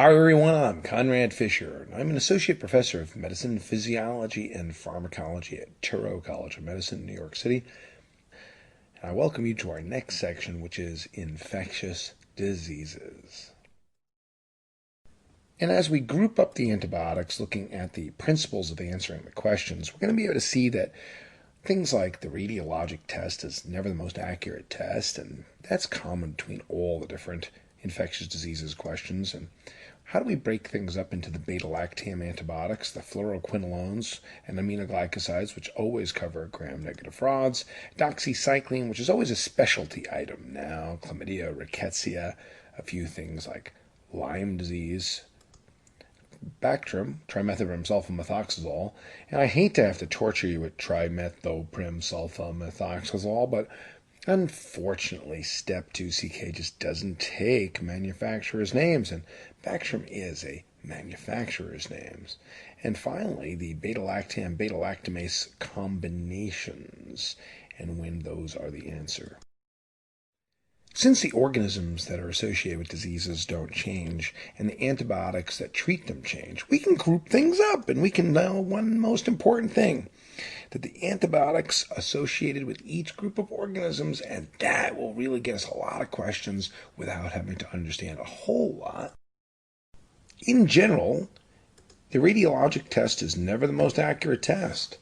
Hi everyone, I'm Conrad Fisher, and I'm an Associate Professor of Medicine, Physiology, and Pharmacology at Touro College of Medicine in New York City. And I welcome you to our next section, which is infectious diseases. And as we group up the antibiotics, looking at the principles of answering the questions, we're going to be able to see that things like the radiologic test is never the most accurate test, and that's common between all the different infectious diseases questions. And how do we break things up into the beta-lactam antibiotics, the fluoroquinolones, and aminoglycosides, which always cover gram-negative frauds, doxycycline, which is always a specialty item now, chlamydia, rickettsia, a few things like Lyme disease, Bactrim, trimethoprim sulfamethoxazole, and I hate to have to torture you with trimethoprim sulfamethoxazole, but unfortunately, Step 2CK just doesn't take manufacturers' names, and Bactrim is a manufacturer's names. And finally, the beta-lactam, beta-lactamase combinations, and when those are the answer. Since the organisms that are associated with diseases don't change, and the antibiotics that treat them change, we can group things up, and we can know one most important thing, that the antibiotics associated with each group of organisms, and that will really get us a lot of questions without having to understand a whole lot. In general, the radiologic test is never the most accurate test.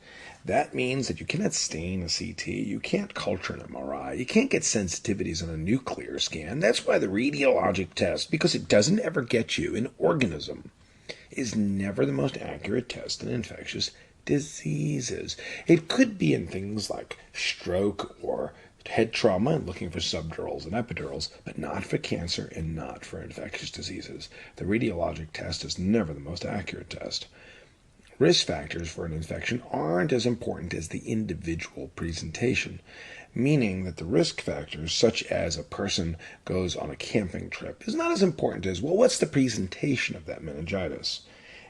That means that you cannot stain a CT, you can't culture an MRI, you can't get sensitivities on a nuclear scan. That's why the radiologic test, because it doesn't ever get you an organism, is never the most accurate test in infectious diseases. It could be in things like stroke or head trauma and looking for subdurals and epidurals, but not for cancer and not for infectious diseases. The radiologic test is never the most accurate test. Risk factors for an infection aren't as important as the individual presentation, meaning that the risk factors, such as a person goes on a camping trip, is not as important as, well, what's the presentation of that meningitis?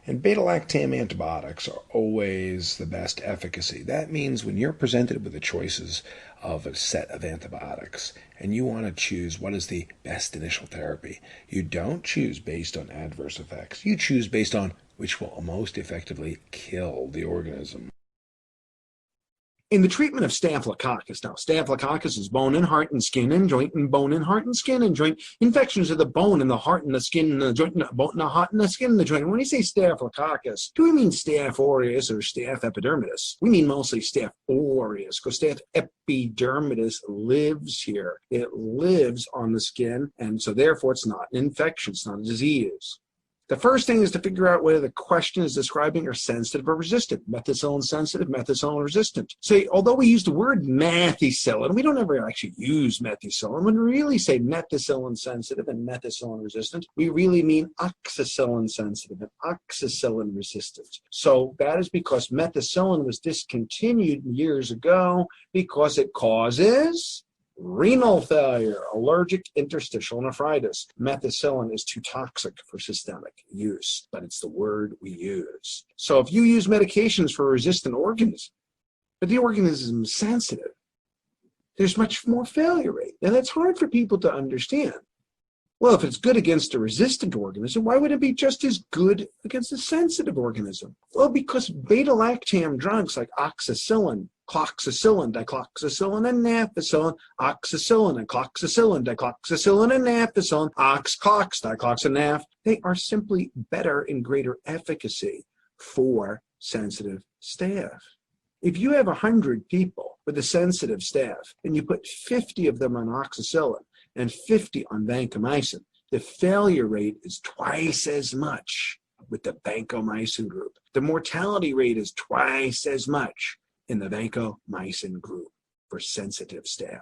And beta-lactam antibiotics are always the best efficacy. That means when you're presented with the choices of a set of antibiotics and you want to choose what is the best initial therapy, you don't choose based on adverse effects. You choose based on which will most effectively kill the organism. In the treatment of Staphylococcus, now Staphylococcus is bone and heart and skin and joint and bone and heart and skin and joint. Infections of the bone and the heart and the skin and the joint and the bone and the heart and the skin and the joint. When we say Staphylococcus, do we mean Staph aureus or Staph epidermidis? We mean mostly Staph aureus because Staph epidermidis lives here. It lives on the skin, and so therefore it's not an infection, it's not a disease. The first thing is to figure out whether the question is describing are sensitive or resistant. Methicillin sensitive, methicillin resistant. So although we use the word methicillin, we don't ever actually use methicillin. When we really say methicillin sensitive and methicillin resistant, we really mean oxacillin sensitive and oxacillin resistant. So that is because methicillin was discontinued years ago because it causes renal failure, allergic interstitial nephritis. Methicillin is too toxic for systemic use, but it's the word we use. So if you use medications for a resistant organism, but the organism is sensitive, there's much more failure rate. And that's hard for people to understand. Well, if it's good against a resistant organism, why would it be just as good against a sensitive organism? Well, because beta-lactam drugs like oxacillin, cloxacillin, dicloxacillin, and nampicillin, oxacillin and cloxacillin, dicloxacillin and nampicillin, ox-clox, dicloxanaf, they are simply better and greater efficacy for sensitive staph. If you have 100 people with a sensitive staph and you put 50 of them on oxacillin and 50 on vancomycin, the failure rate is twice as much with the vancomycin group. The mortality rate is twice as much in the vancomycin group for sensitive staph.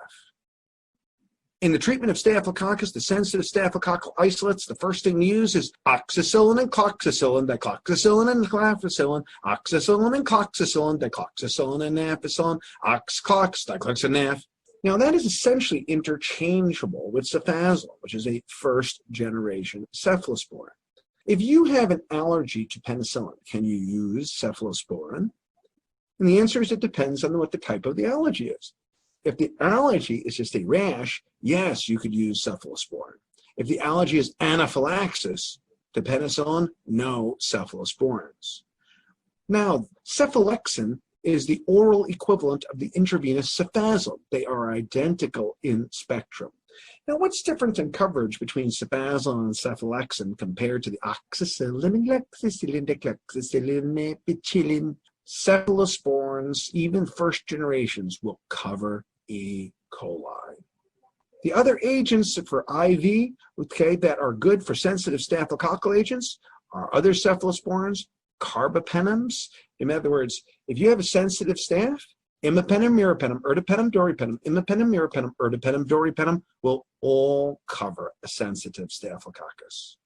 In the treatment of Staphylococcus, the sensitive staphylococcal isolates, the first thing to use is oxacillin and cloxacillin, dicloxacillin and clampicillin, oxacillin and cloxacillin, dicloxacillin and nampicillin, ox-clox, dicloxanaf. Now that is essentially interchangeable with cefazolin, which is a first-generation cephalosporin. If you have an allergy to penicillin, can you use cephalosporin? And the answer is it depends on what the type of the allergy is. If the allergy is just a rash, yes, you could use cephalosporin. If the allergy is anaphylaxis, To penicillin, no cephalosporins. Now, cephalexin is the oral equivalent of the intravenous cefazolin. They are identical in spectrum. Now, what's different in coverage between cefazolin and cephalexin compared to the oxacillin, lexicillin, decloxacillin, methicillin? Cephalosporins, even first generations, will cover E. coli. The other agents for IV, okay, that are good for sensitive staphylococcal agents are other cephalosporins, carbapenems. In other words, if you have a sensitive staph, imipenem, meropenem, ertapenem, doripenem, imipenem, meropenem, ertapenem, doripenem will all cover a sensitive staphylococcus.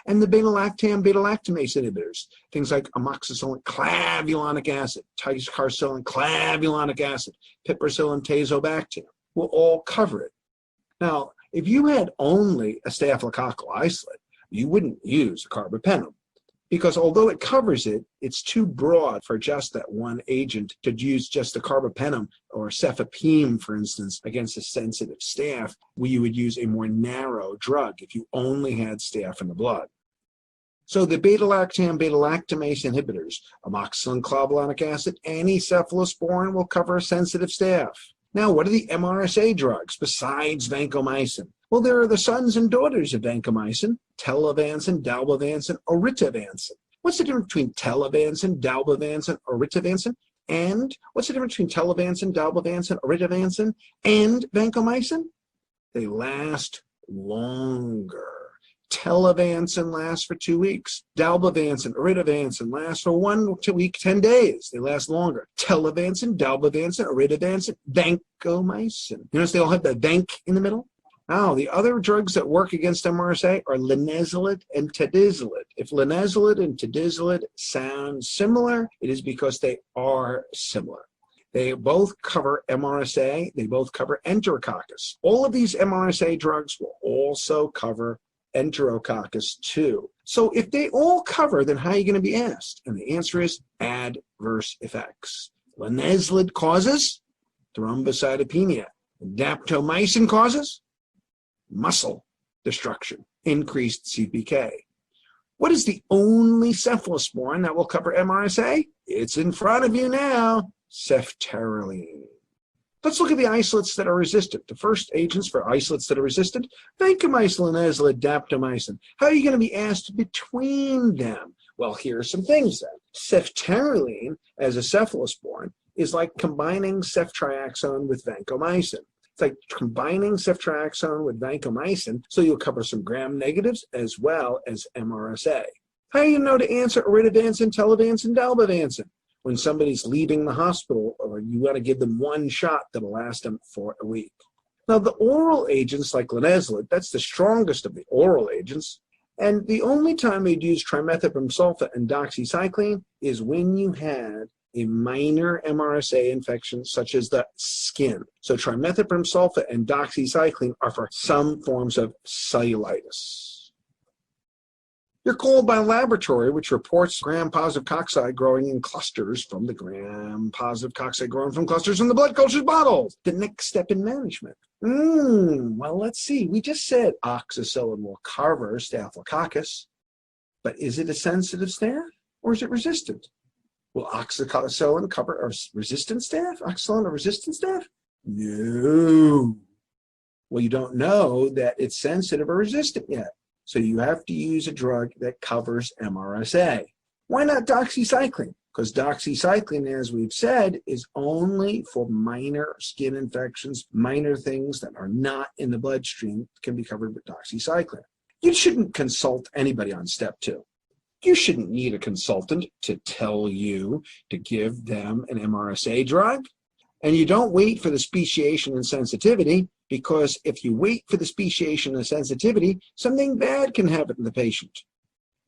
And the beta-lactam, beta-lactamase inhibitors, things like amoxicillin, clavulanic acid, ticarcillin, clavulanic acid, piperacillin, tazobactam, will all cover it. Now, if you had only a staphylococcal isolate, you wouldn't use a carbapenem, because although it covers it, it's too broad for just that one agent to use just a carbapenem or cefepime, for instance, against a sensitive staph, where you would use a more narrow drug if you only had staph in the blood. So the beta-lactam, beta-lactamase inhibitors, amoxicillin, clavulanic acid, any cephalosporin will cover a sensitive staph. Now, what are the MRSA drugs besides vancomycin? Well, there are the sons and daughters of vancomycin, telavancin, dalbavancin, oritavancin. What's the difference between telavancin, dalbavancin, oritavancin? And what's the difference between telavancin, dalbavancin, oritavancin, and vancomycin? They last longer. Telavancin lasts for 2 weeks. Dalbavancin, oritavancin lasts for 1 week, 10 days. They last longer. Telavancin, dalbavancin, oritavancin, vancomycin. You notice they all have the vanc in the middle? Now, the other drugs that work against MRSA are linezolid and tadalafil. If linezolid and tadalafil sound similar, it is because they are similar. They both cover MRSA. They both cover enterococcus. All of these MRSA drugs will also cover enterococcus too. So if they all cover, then how are you going to be asked? And the answer is adverse effects. Linezolid causes thrombocytopenia. Daptomycin causes muscle destruction, increased CPK. What is the only cephalosporin that will cover MRSA? It's in front of you now, ceftaroline. Let's look at the isolates that are resistant. The first agents for isolates that are resistant, vancomycin, linezolid, daptomycin. How are you going to be asked between them? Well, here are some things then. Ceftaroline as a cephalosporin is like combining ceftriaxone with vancomycin. It's like combining ceftriaxone with vancomycin, so you'll cover some gram-negatives as well as MRSA. How do you know to answer oritavancin, telavancin, dalbavancin? When somebody's leaving the hospital, or you want to give them one shot that'll last them for a week. Now, the oral agents like linezolid, that's the strongest of the oral agents, and the only time we'd use trimethoprim sulfa and doxycycline is when you had a minor MRSA infection, such as the skin. So trimethoprim sulfa and doxycycline are for some forms of cellulitis. You're called by a laboratory which reports gram-positive cocci growing in clusters from the gram-positive cocci growing from clusters in the blood culture bottles. The next step in management. Well, let's see. We just said oxacillin will cover staphylococcus, but is it a sensitive staph or is it resistant? Will oxacillin cover a resistant staph? Oxacillin a resistant staph? No. Well, you don't know that it's sensitive or resistant yet. So you have to use a drug that covers MRSA. Why not doxycycline? Because doxycycline, as we've said, is only for minor skin infections, minor things that are not in the bloodstream can be covered with doxycycline. You shouldn't consult anybody on step 2. You shouldn't need a consultant to tell you to give them an MRSA drug. And you don't wait for the speciation and sensitivity, because if you wait for the speciation and sensitivity, something bad can happen to the patient.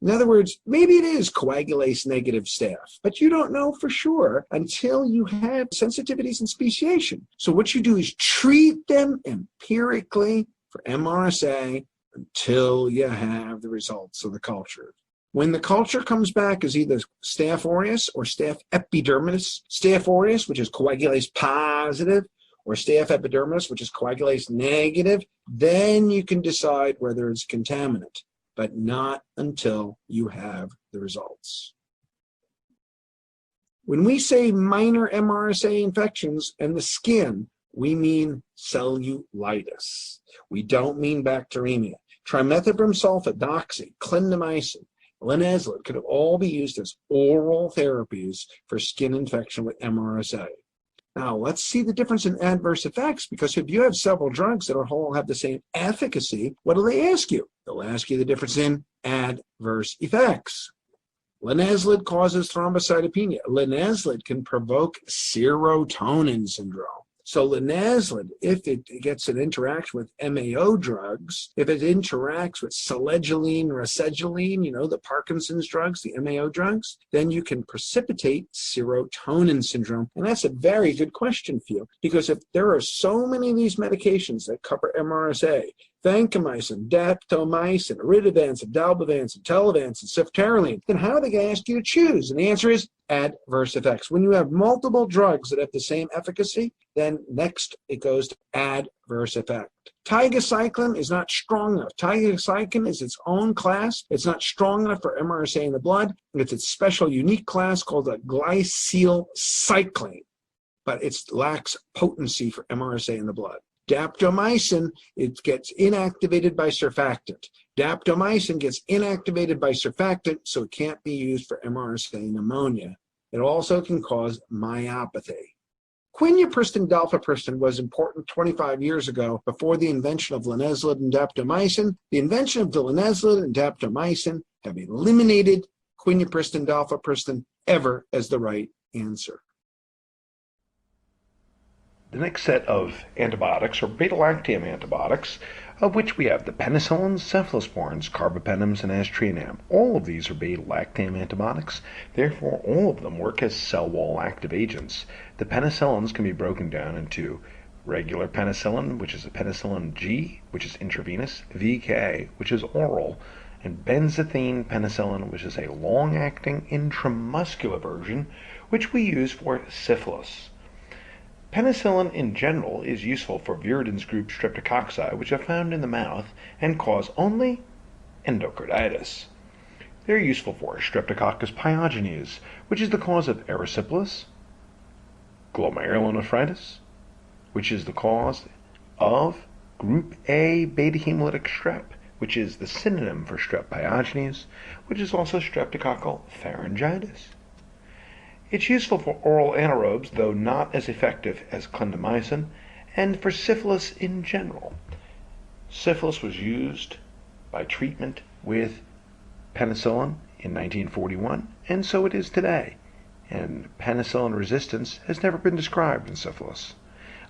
In other words, maybe it is coagulase negative staph, but you don't know for sure until you have sensitivities and speciation. So what you do is treat them empirically for MRSA until you have the results of the culture. When the culture comes back as either Staph aureus or Staph epidermidis, Staph aureus, which is coagulase positive, or Staph epidermidis, which is coagulase negative, then you can decide whether it's contaminant. but not until you have the results. When we say minor MRSA infections and the skin, we mean cellulitis. We don't mean bacteremia. Trimethoprim sulfate, doxy, clindamycin, linezolid could all be used as oral therapies for skin infection with MRSA. Now, let's see the difference in adverse effects, because if you have several drugs that all have the same efficacy, what do they ask you? They'll ask you the difference in adverse effects. Linezolid causes thrombocytopenia. Linezolid can provoke serotonin syndrome. So linezolid, if it gets an interaction with MAO drugs, if it interacts with selegiline, rasegiline, the Parkinson's drugs, the MAO drugs, then you can precipitate serotonin syndrome. And that's a very good question for you, because if there are so many of these medications that cover MRSA, vancomycin, daptomycin, iridovancin, dalbavancin, telavancin, ceftaroline, then how are they going to ask you to choose? And the answer is adverse effects. When you have multiple drugs that have the same efficacy, then next it goes to adverse effect. Tigecycline is not strong enough. Tigecycline is its own class. It's not strong enough for MRSA in the blood. It's its special unique class called a glycylcycline, but it lacks potency for MRSA in the blood. Daptomycin, it gets inactivated by surfactant. Daptomycin gets inactivated by surfactant, so it can't be used for MRSA pneumonia. It also can cause myopathy. Quinupristin dalfapristin was important 25 years ago, before the invention of linezolid and daptomycin. The invention of the linezolid and daptomycin have eliminated quinupristin dalfapristin ever as the right answer. The next set of antibiotics are beta-lactam antibiotics, of which we have the penicillins, cephalosporins, carbapenems, and aztreonam. All of these are beta-lactam antibiotics. Therefore, all of them work as cell wall active agents. The penicillins can be broken down into regular penicillin, which is a penicillin G, which is intravenous, VK, which is oral, and benzathine penicillin, which is a long-acting intramuscular version, which we use for syphilis. Penicillin in general is useful for viridins group streptococci, which are found in the mouth and cause only endocarditis. They're useful for Streptococcus pyogenes, which is the cause of erysipelas, glomerulonephritis, which is the cause of group A beta hemolytic strep, which is the synonym for strep pyogenes, which is also streptococcal pharyngitis. It's useful for oral anaerobes, though not as effective as clindamycin, and for syphilis in general. Syphilis was used by treatment with penicillin in 1941, and so it is today. And penicillin resistance has never been described in syphilis.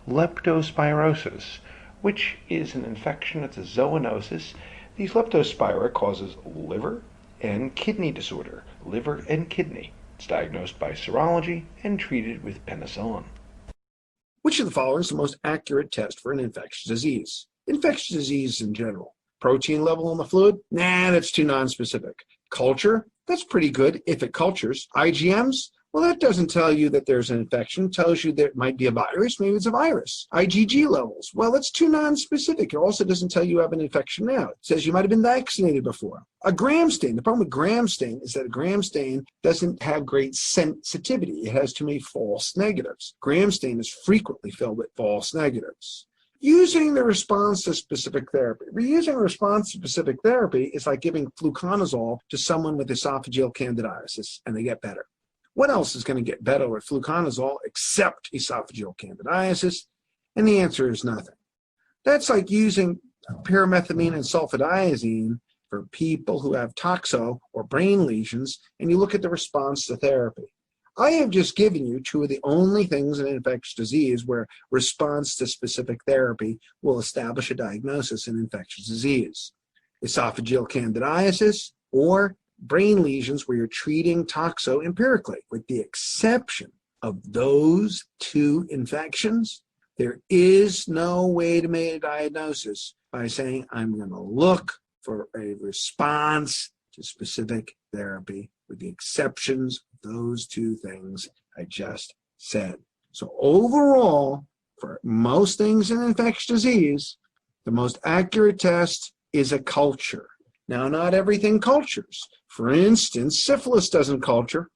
Leptospirosis, which is an infection, it's a zoonosis. These leptospira causes liver and kidney disorder, liver and kidney. It's diagnosed by serology and treated with penicillin. Which of the following is the most accurate test for an infectious disease? Infectious disease in general. Protein level in the fluid? Nah, that's too nonspecific. Culture? That's pretty good if it cultures. IgMs? Well, that doesn't tell you that there's an infection. It tells you there might be a virus. Maybe it's a virus. IgG levels. Well, that's too nonspecific. It also doesn't tell you have an infection now. It says you might have been vaccinated before. A gram stain. The problem with gram stain is that a gram stain doesn't have great sensitivity. It has too many false negatives. Gram stain is frequently filled with false negatives. Using the response to specific therapy. Reusing response to specific therapy is like giving fluconazole to someone with esophageal candidiasis and they get better. What else is going to get better with fluconazole except esophageal candidiasis? And the answer is nothing. That's like using pyrimethamine and sulfadiazine for people who have toxo or brain lesions, and you look at the response to therapy. I have just given you two of the only things in infectious disease where response to specific therapy will establish a diagnosis in infectious disease. Esophageal candidiasis or brain lesions where you're treating toxo empirically. With the exception of those two infections, there is no way to make a diagnosis by saying, I'm going to look for a response to specific therapy, with the exceptions of those two things I just said. So overall, for most things in infectious disease, the most accurate test is a culture. Now, not everything cultures. For instance, syphilis doesn't culture.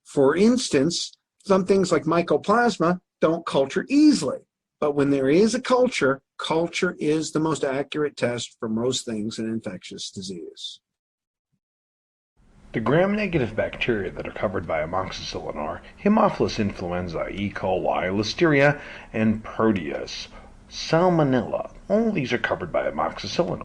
For instance, some things like mycoplasma don't culture easily. But when there is a culture, culture is the most accurate test for most things in infectious disease. The gram-negative bacteria that are covered by amoxicillin are Haemophilus influenza, E. coli, Listeria, and Proteus. Salmonella. All these are covered by amoxicillin.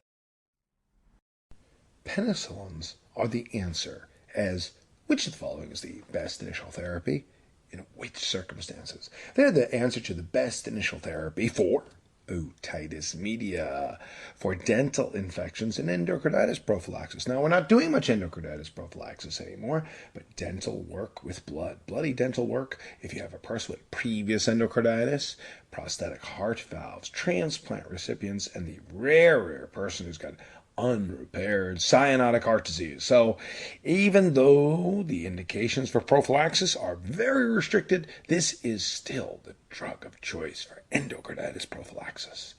Penicillins are the answer, as which of the following is the best initial therapy? In which circumstances? They're the answer to the best initial therapy for otitis media, for dental infections, and endocarditis prophylaxis. Now, we're not doing much endocarditis prophylaxis anymore, but dental work with blood. Bloody dental work, if you have a person with previous endocarditis, prosthetic heart valves, transplant recipients, and the rare person who's got unrepaired cyanotic heart disease. So even though the indications for prophylaxis are very restricted, this is still the drug of choice for endocarditis prophylaxis.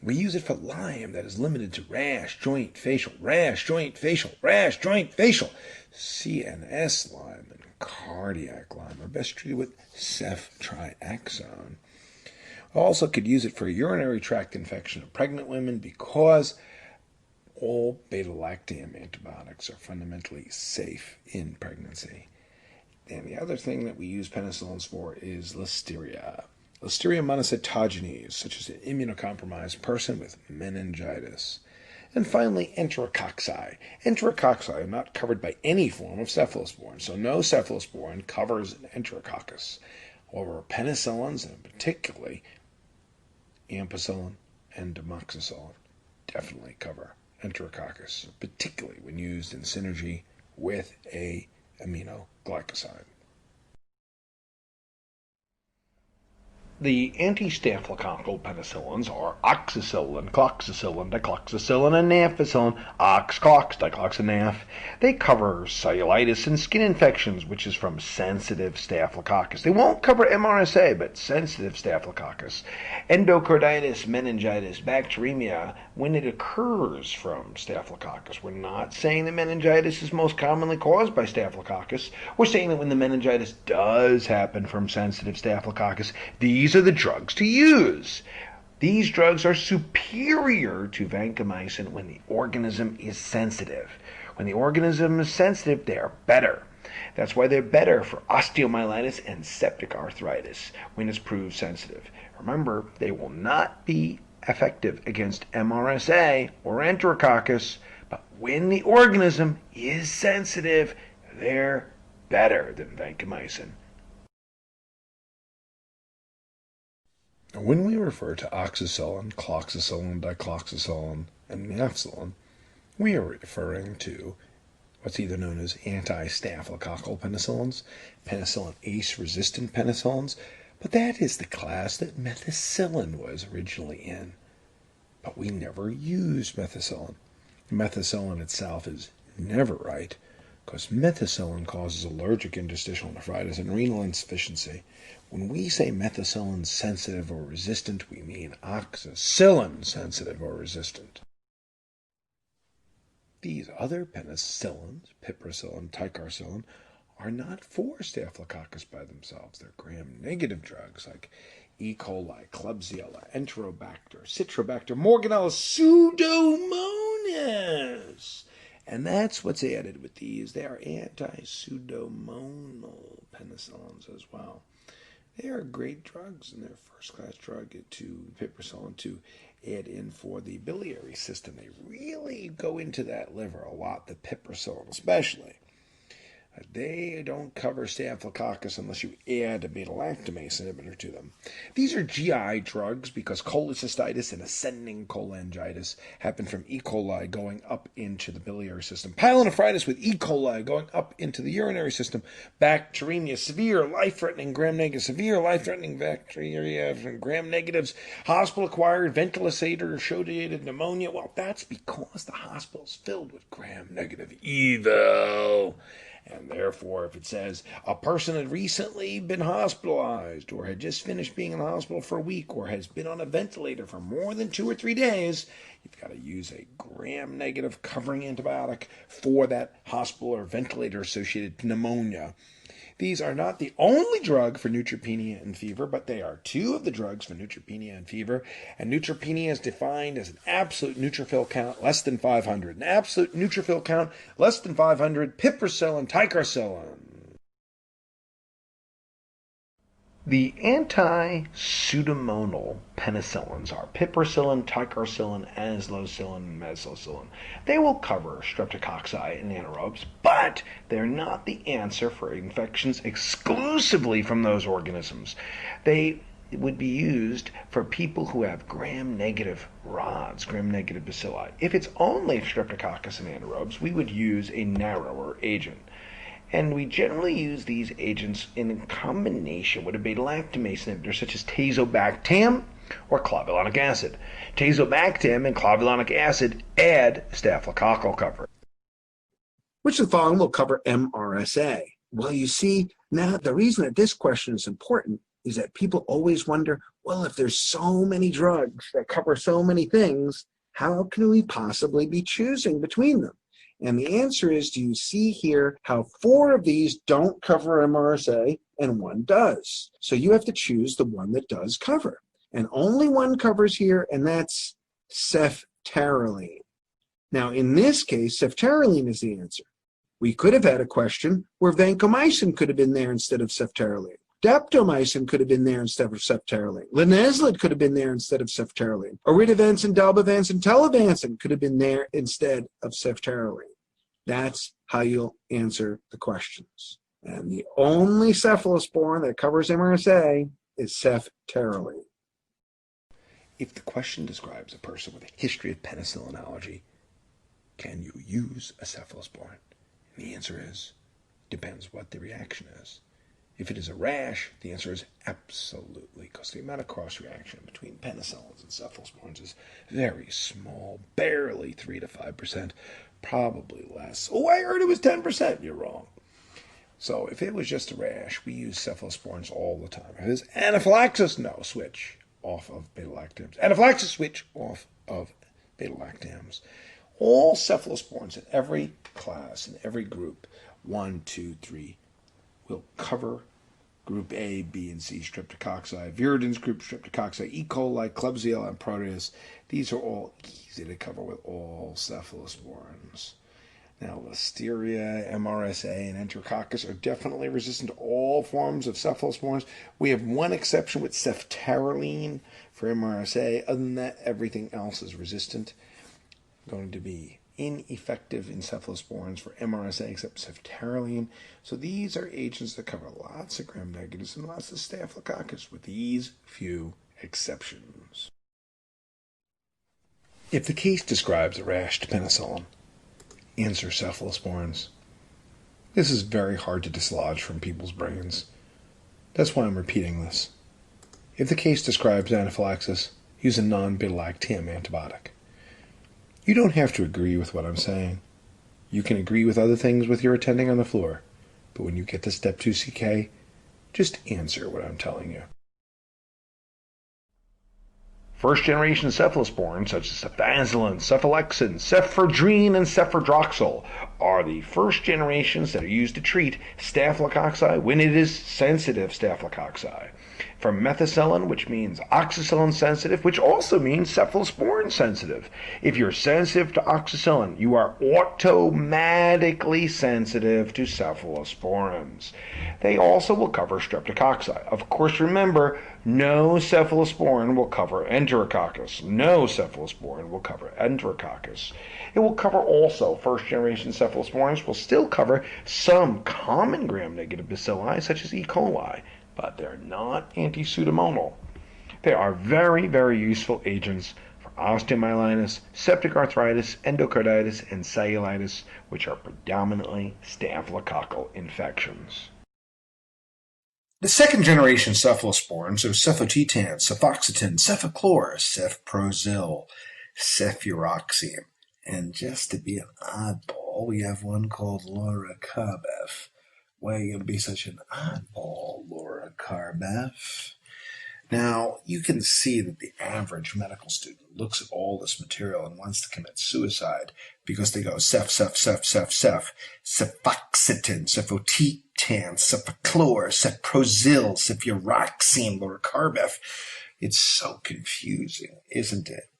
We use it for Lyme that is limited to rash, joint, facial, rash, joint, facial, rash, joint, facial. CNS Lyme and cardiac Lyme are best treated with ceftriaxone. Also could use it for urinary tract infection of pregnant women because all beta-lactam antibiotics are fundamentally safe in pregnancy. And the other thing that we use penicillins for is Listeria. Listeria monocytogenes, such as an immunocompromised person with meningitis. And finally, enterococci. Enterococci are not covered by any form of cephalosporin, so no cephalosporin covers an enterococcus. However, penicillins, and particularly ampicillin and amoxicillin, definitely cover enterococcus, particularly when used in synergy with a aminoglycoside. The anti-staphylococcal penicillins are oxacillin, cloxacillin, dicloxacillin, and ampicillin, ox, clox, diclox, and naph. They cover cellulitis and skin infections, which is from sensitive staphylococcus. They won't cover MRSA, but sensitive staphylococcus. Endocarditis, meningitis, bacteremia, when it occurs from staphylococcus. We're not saying that meningitis is most commonly caused by staphylococcus. We're saying that when the meningitis does happen from sensitive staphylococcus, these are the drugs to use. These drugs are superior to vancomycin when the organism is sensitive. When the organism is sensitive, they are better. That's why they're better for osteomyelitis and septic arthritis when it's proved sensitive. Remember, they will not be effective against MRSA or enterococcus, but when the organism is sensitive, they're better than vancomycin. When we refer to oxacillin, cloxacillin, dicloxacillin, and naphthalin, we are referring to what's either known as anti-staphylococcal penicillins, penicillin ACE-resistant penicillins, but that is the class that methicillin was originally in. But we never use methicillin. Methicillin itself is never right, because methicillin causes allergic interstitial nephritis and renal insufficiency. When we say methicillin sensitive or resistant, we mean oxacillin sensitive or resistant. These other penicillins, piperacillin, ticarcillin, are not for staphylococcus by themselves. They're gram-negative drugs like E. coli, Klebsiella, Enterobacter, Citrobacter, Morganella, Pseudomonas. And that's what's added with these. They are anti-pseudomonal penicillins as well. They are great drugs, and they're a first-class drug to piperacillin to add in for the biliary system. They really go into that liver a lot, the piperacillin especially. They don't cover staphylococcus unless you add a beta-lactamase inhibitor to them. These are GI drugs because cholecystitis and ascending cholangitis happen from E. coli going up into the biliary system. Pyelonephritis with E. coli going up into the urinary system. Bacteremia, severe life-threatening gram-negative, severe life-threatening bacteria from gram-negatives. Hospital-acquired ventilator-associated pneumonia. Well, that's because the hospital's filled with gram-negative evil. And therefore, if it says a person had recently been hospitalized or had just finished being in the hospital for a week or has been on a ventilator for more than 2 or 3 days, you've got to use a gram-negative covering antibiotic for that hospital or ventilator-associated pneumonia. These are not the only drug for neutropenia and fever, but they are two of the drugs for neutropenia and fever. And neutropenia is defined as an absolute neutrophil count less than 500. An absolute neutrophil count less than 500, piperacillin, ticarcillin. The anti-pseudomonal penicillins are piperacillin, ticarcillin, azlocillin, and meslocillin. They will cover streptococci and anaerobes, but they're not the answer for infections exclusively from those organisms. They would be used for people who have gram-negative rods, gram-negative bacilli. If it's only streptococcus and anaerobes, we would use a narrower agent. And we generally use these agents in combination with a beta-lactamase inhibitor such as tazobactam or clavulanic acid. Tazobactam and clavulanic acid add staphylococcal cover. Which of the following will cover MRSA? Well, you see, now the reason that this question is important is that people always wonder, well, if there's so many drugs that cover so many things, how can we possibly be choosing between them? And the answer is, do you see here how 4 of these don't cover MRSA and 1 does? So you have to choose the one that does cover. And only one covers here, and that's ceftaroline. Now, in this case, ceftaroline is the answer. We could have had a question where vancomycin could have been there instead of ceftaroline. Daptomycin could have been there instead of ceftaroline. Linezolid could have been there instead of ceftaroline. Oritavancin, dalbavancin, telavancin could have been there instead of ceftaroline. That's how you'll answer the questions. And the only cephalosporin that covers MRSA is ceftaroline. If the question describes a person with a history of penicillin allergy, can you use a cephalosporin? And the answer is, depends what the reaction is. If it is a rash, the answer is absolutely, because the amount of cross-reaction between penicillins and cephalosporins is very small, barely 3 to 5%, probably less. Oh, I heard it was 10%. You're wrong. So if it was just a rash, we use cephalosporins all the time. If it's anaphylaxis, no, switch off of beta-lactams. Anaphylaxis, switch off of beta-lactams. All cephalosporins in every class, in every group, 1, 2, 3, will cover group A, B, and C streptococci, viridins group streptococci, E. coli, Klebsiella, and Proteus. These are all easy to cover with all cephalosporins. Now, Listeria, MRSA, and Enterococcus are definitely resistant to all forms of cephalosporins. We have one exception with ceftaroline for MRSA. Other than that, everything else is resistant. Going to be ineffective in cephalosporins for MRSA except ceftaroline. So these are agents that cover lots of gram-negatives and lots of staphylococcus with these few exceptions. If the case describes a rash to penicillin, answer cephalosporins. This is very hard to dislodge from people's brains. That's why I'm repeating this. If the case describes anaphylaxis, use a non-beta-lactam antibiotic. You don't have to agree with what I'm saying. You can agree with other things with your attending on the floor, but when you get to step 2CK, just answer what I'm telling you. First-generation cephalosporins, such as cefazolin, cephalexin, cephedrine, and cephedroxil, are the first generations that are used to treat staphylococci when it is sensitive staphylococci. From methicillin, which means oxacillin sensitive, which also means cephalosporin sensitive. If you're sensitive to oxacillin, you are automatically sensitive to cephalosporins. They also will cover streptococci. Of course, remember, no cephalosporin will cover enterococcus. No cephalosporin will cover enterococcus. It will cover also first-generation cephalosporins will still cover some common gram-negative bacilli, such as E. coli, but they're not anti-pseudomonal. They are very, very useful agents for osteomyelitis, septic arthritis, endocarditis, and cellulitis, which are predominantly staphylococcal infections. The second-generation cephalosporins are cefotetan, cefoxitin, cefaclor, cefprozil, cefuroxime, and just to be an oddball, oddball. We have one called Laura Carbeff. Why are you going to be such an oddball, Laura Carbeff? Now, you can see that the average medical student looks at all this material and wants to commit suicide because they go cephalosporin, cefoxitin, cefaclor, ceprozil, cefuroxime, lorcabeff. It's so confusing, isn't it?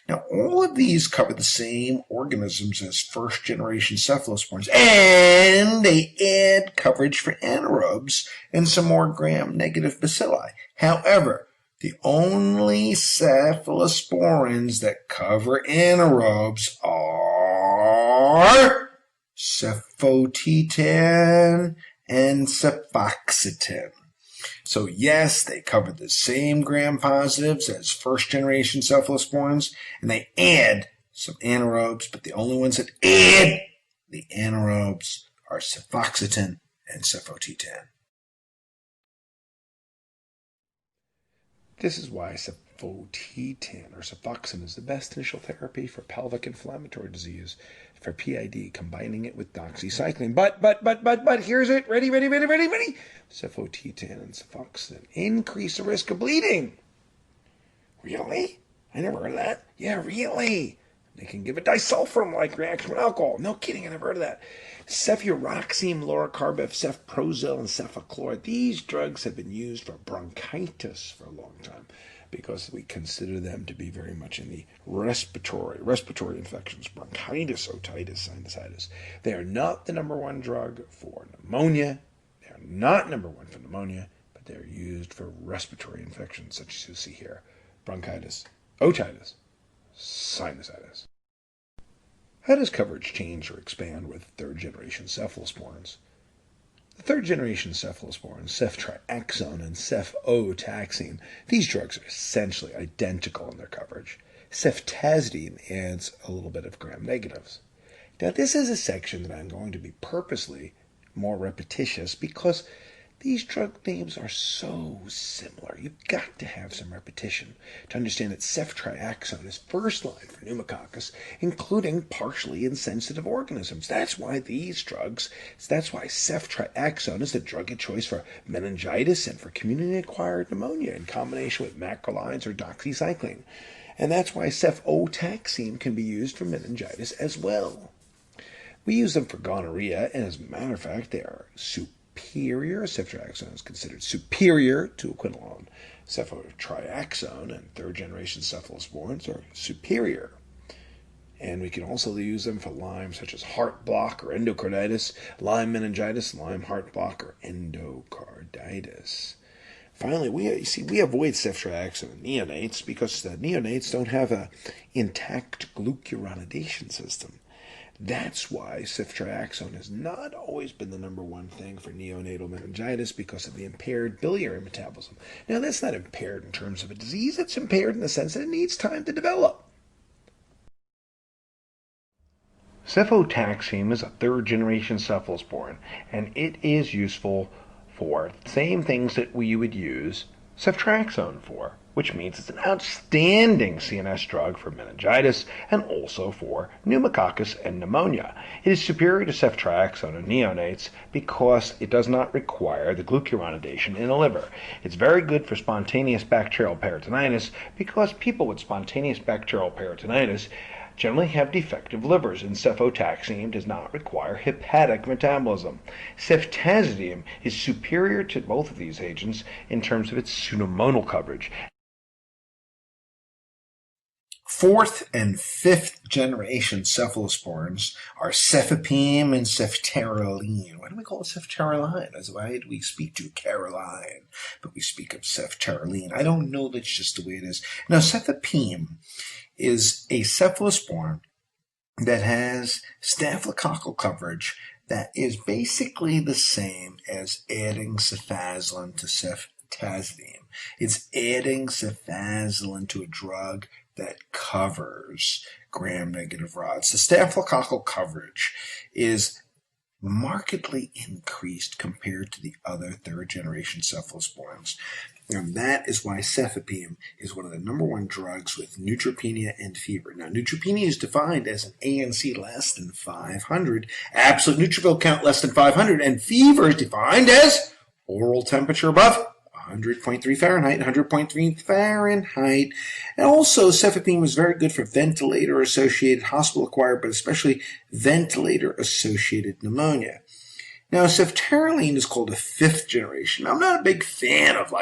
Now, all of these cover the same organisms as first-generation cephalosporins, and they add coverage for anaerobes and some more gram-negative bacilli. However, the only cephalosporins that cover anaerobes are cefotitan and cefoxitin. So yes, they cover the same gram-positives as first-generation cephalosporins, and they add some anaerobes, but the only ones that add the anaerobes are cefoxitin and cefotitan. This is why cefotitan or cefoxin is the best initial therapy for pelvic inflammatory disease, for PID, combining it with doxycycline. But, here's it. Ready. Cefotitan and cefoxin increase the risk of bleeding. Really? I never heard of that. Yeah, really. They can give a disulfiram like reaction with alcohol. No kidding, I never heard of that. Cefuroxime, lorcabeff, cefprozil, and cefaclor. These drugs have been used for bronchitis for a long time because we consider them to be very much in the respiratory infections, bronchitis, otitis, sinusitis. They are not the number one drug for pneumonia. They are not number one for pneumonia, but they are used for respiratory infections such as you see here: bronchitis, otitis, sinusitis. How does coverage change or expand with third-generation cephalosporins? The third-generation cephalosporins, ceftriaxone and cefotaxime, these drugs are essentially identical in their coverage. Ceftazidime adds a little bit of gram-negatives. Now, this is a section that I'm going to be purposely more repetitious because these drug names are so similar. You've got to have some repetition to understand that ceftriaxone is first line for pneumococcus, including partially insensitive organisms. That's why ceftriaxone is the drug of choice for meningitis and for community-acquired pneumonia in combination with macrolides or doxycycline. And that's why cefotaxime can be used for meningitis as well. We use them for gonorrhea, and as a matter of fact, they are superior. Ceftriaxone is considered superior to quinolone. Cefotriaxone and third-generation cephalosporins are superior. And we can also use them for Lyme, such as heart block or endocarditis, Lyme meningitis, Lyme heart block, or endocarditis. Finally, we avoid ceftriaxone in neonates because the neonates don't have an intact glucuronidation system. That's why ceftriaxone has not always been the number one thing for neonatal meningitis because of the impaired biliary metabolism. Now, that's not impaired in terms of a disease. It's impaired in the sense that it needs time to develop. Cefotaxime is a third-generation cephalosporin, and it is useful for the same things that we would use ceftriaxone for, which means it's an outstanding CNS drug for meningitis and also for pneumococcus and pneumonia. It is superior to ceftriaxone in neonates because it does not require the glucuronidation in the liver. It's very good for spontaneous bacterial peritonitis because people with spontaneous bacterial peritonitis generally have defective livers, and cefotaxime does not require hepatic metabolism. Ceftazidime is superior to both of these agents in terms of its pseudomonal coverage. Fourth and fifth generation cephalosporins are cefepime and ceftaroline. Why do we call it ceftaroline? Why do we speak to Caroline, but we speak of ceftaroline? I don't know, that's just the way it is. Now, cefepime is a cephalosporin that has staphylococcal coverage that is basically the same as adding cefazolin to ceftazidime. It's adding cefazolin to a drug that covers gram-negative rods. The staphylococcal coverage is markedly increased compared to the other third-generation cephalosporins. And that is why cefepime is one of the number one drugs with neutropenia and fever. Now, neutropenia is defined as an ANC less than 500, absolute neutrophil count less than 500, and fever is defined as oral temperature above 100.3 Fahrenheit, 100.3 Fahrenheit. And also, cefepime is very good for ventilator-associated, hospital-acquired, but especially ventilator-associated pneumonia. Now, ceftaroline is called a fifth generation. I'm not a big fan of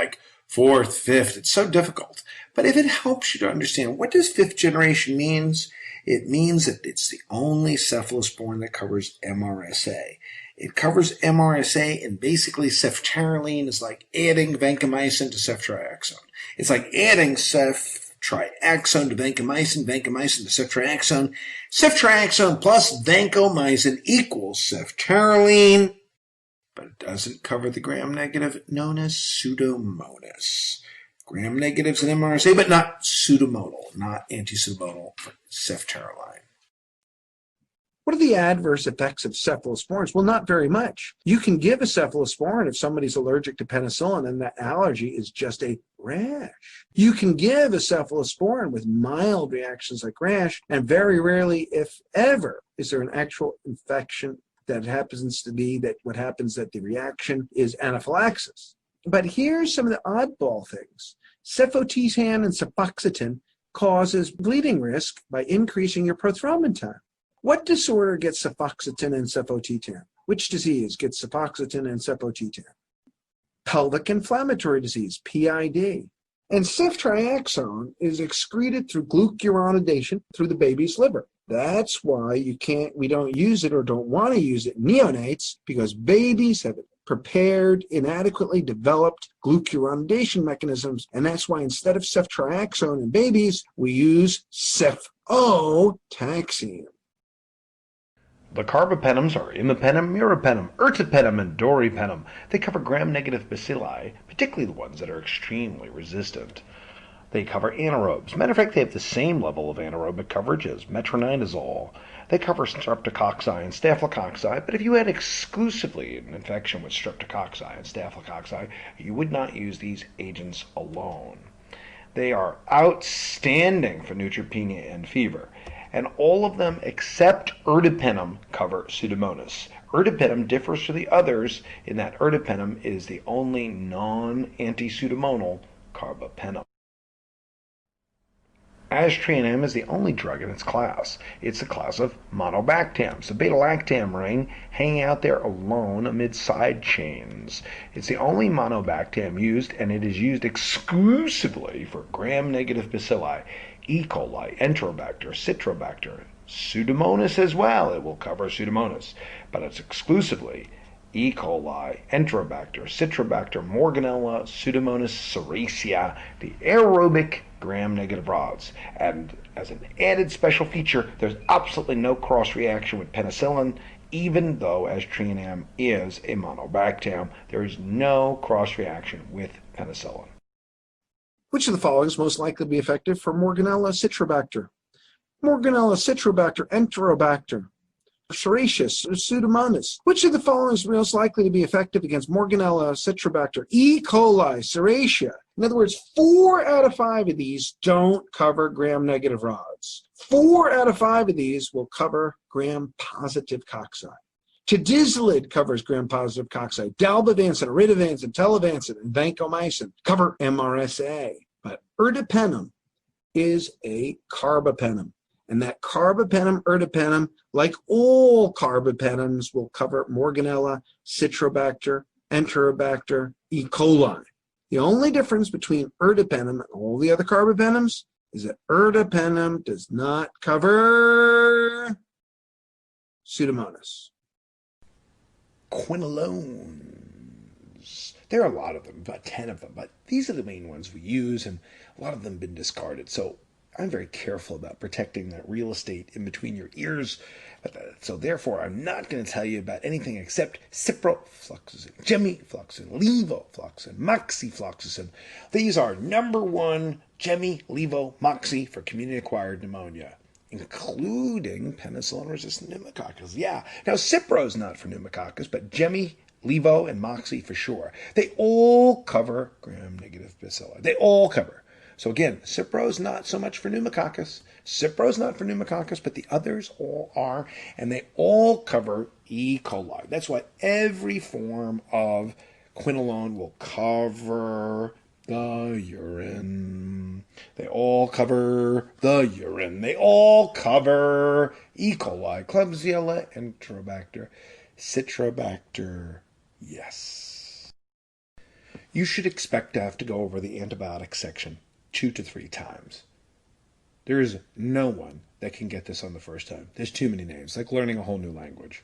fourth, fifth. It's so difficult. But if it helps you to understand what does fifth generation means, it means that it's the only cephalosporin that covers MRSA. It covers MRSA, and basically ceftaroline is like adding vancomycin to ceftriaxone. It's like adding ceftriaxone to vancomycin, vancomycin to ceftriaxone. Ceftriaxone plus vancomycin equals ceftaroline, but it doesn't cover the gram-negative known as Pseudomonas. Gram-negatives in MRSA, but not pseudomonal, not anti-pseudomonal for ceftaroline. What are the adverse effects of cephalosporins? Well, not very much. You can give a cephalosporin if somebody's allergic to penicillin and that allergy is just a rash. You can give a cephalosporin with mild reactions like rash, and very rarely, if ever, is there an actual infection that happens to be that what happens that the reaction is anaphylaxis. But here's some of the oddball things. Cefotecan and cefoxitin causes bleeding risk by increasing your prothrombin time. What disorder gets cefoxitin and cefotecan? Which disease gets cefoxitin and cefotecan? Pelvic inflammatory disease, PID. And ceftriaxone is excreted through glucuronidation through the baby's liver. That's why we don't use it or don't want to use it in neonates, because babies have prepared, inadequately developed glucuronidation mechanisms, and that's why instead of ceftriaxone in babies, we use cefotaxime. The carbapenems are imipenem, meropenem, ertapenem, and doripenem. They cover gram-negative bacilli, particularly the ones that are extremely resistant. They cover anaerobes. Matter of fact, they have the same level of anaerobic coverage as metronidazole. They cover streptococci and staphylococci, but if you had exclusively an infection with streptococci and staphylococci, you would not use these agents alone. They are outstanding for neutropenia and fever, and all of them except ertapenem cover Pseudomonas. Ertapenem differs from the others in that ertapenem is the only non-anti-pseudomonal carbapenem. Aztreonam is the only drug in its class. It's the class of monobactams, the beta-lactam ring hanging out there alone amid side chains. It's the only monobactam used, and it is used exclusively for gram-negative bacilli, E. coli, Enterobacter, Citrobacter, Pseudomonas as well. It will cover Pseudomonas, but it's exclusively E. coli, Enterobacter, Citrobacter, Morganella, Pseudomonas ceracea, the aerobic gram-negative rods. And as an added special feature, there's absolutely no cross-reaction with penicillin, even though aztreonam is a monobactam. There is no cross-reaction with penicillin. Which of the following is most likely to be effective for Morganella citrobacter? Morganella citrobacter, Enterobacter, Seraceous, or Pseudomonas. Which of the following is most likely to be effective against Morganella citrobacter? E. coli, Serratia. In other words, 4 out of 5 of these don't cover gram-negative rods. 4 out of 5 of these will cover gram-positive cocci. Tadizolid covers gram-positive cocci. Dalbavancin, iridovancin, telavancin, and vancomycin cover MRSA. But ertapenem is a carbapenem. And that carbapenem, ertapenem, like all carbapenems, will cover Morganella, Citrobacter, Enterobacter, E. coli. The only difference between ertapenem and all the other carbapenems is that ertapenem does not cover Pseudomonas. Quinolones. There are a lot of them, about 10 of them, but these are the main ones we use, and a lot of them have been discarded. So I'm very careful about protecting that real estate in between your ears. So therefore, I'm not going to tell you about anything except ciprofloxacin, gemifloxacin, levofloxacin, moxifloxacin. These are number 1 gemi, levo, moxi for community-acquired pneumonia. including penicillin-resistant pneumococcus. Yeah. Now, Cipro's not for pneumococcus, but Gemi, Levo, and Moxie for sure. They all cover gram-negative bacilli. They all cover. So again, Cipro's not so much for pneumococcus. Cipro's not for pneumococcus, but the others all are, and they all cover E. coli. That's why every form of quinolone will cover the urine. They all cover the urine. They all cover E. coli, Klebsiella, Enterobacter, Citrobacter. Yes. You should expect to have to go over the antibiotic section 2 to 3 times. There is no one that can get this on the first time. There's too many names, like learning a whole new language.